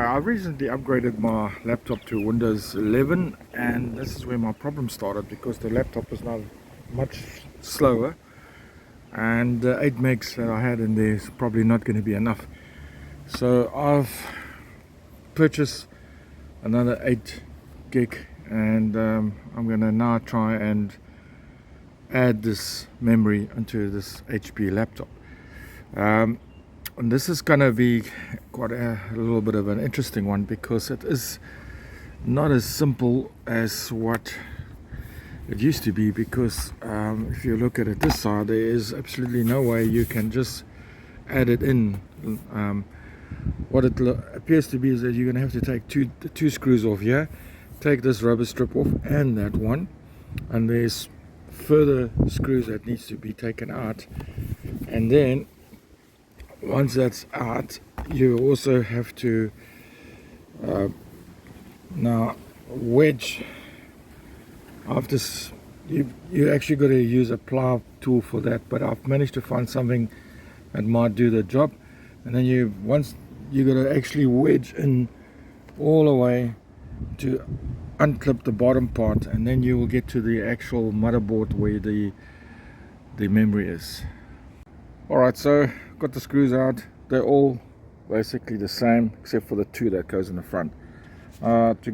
I recently upgraded my laptop to Windows 11, and this is where my problem started because the laptop is now much slower, and the 8 megs that I had in there is probably not going to be enough. So I've purchased another 8 gig, and I'm going to now try and add this memory into this HP laptop. And this is going to be quite a little bit of an interesting one because it is not as simple as what it used to be, because if you look at it this side, there is absolutely no way you can just add it in. What it appears to be is that you're going to have to take two screws off here, take this rubber strip off and that one, and there's further screws that needs to be taken out, and then once that's out, you also have to now wedge off this. You actually got to use a plow tool for that, but I've managed to find something that might do the job. And then once you got to actually wedge in all the way to unclip the bottom part, and then you will get to the actual motherboard where the memory is. Alright, so got the screws out. They're all basically the same except for the two that goes in the front. To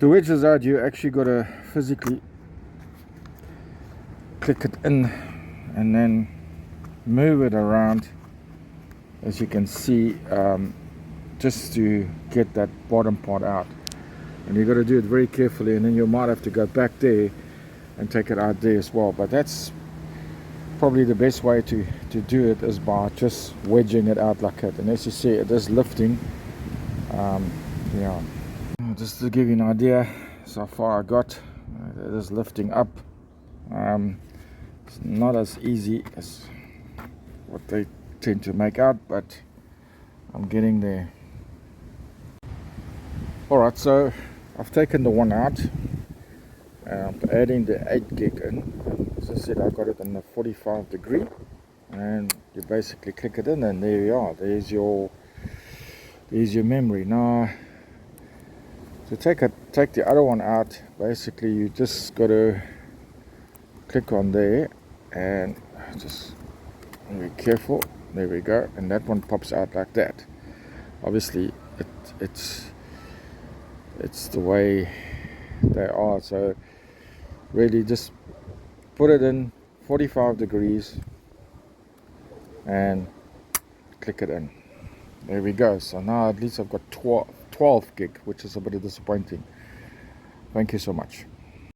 wedge this out, you actually got to physically click it in and then move it around, as you can see, just to get that bottom part out. And you got to do it very carefully, and then you might have to go back there and take it out there as well. But that's probably the best way to do it, is by just wedging it out like that. And as you see, it is lifting. Yeah, just to give you an idea, so far I got, it is lifting up. It's not as easy as what they tend to make out, but I'm getting there. Alright, so I've taken the one out. I'm adding the 8 gig in. As I said, I got it in the 45 degree, and you basically click it in, and there you are. There's your memory. Now, to take the other one out, basically you just got to click on there and just be careful. There we go, and that one pops out like that. Obviously, it's the way they are. So really just put it in 45 degrees and click it in. There we go. So now at least I've got 12 gig, which is a bit disappointing. Thank you so much.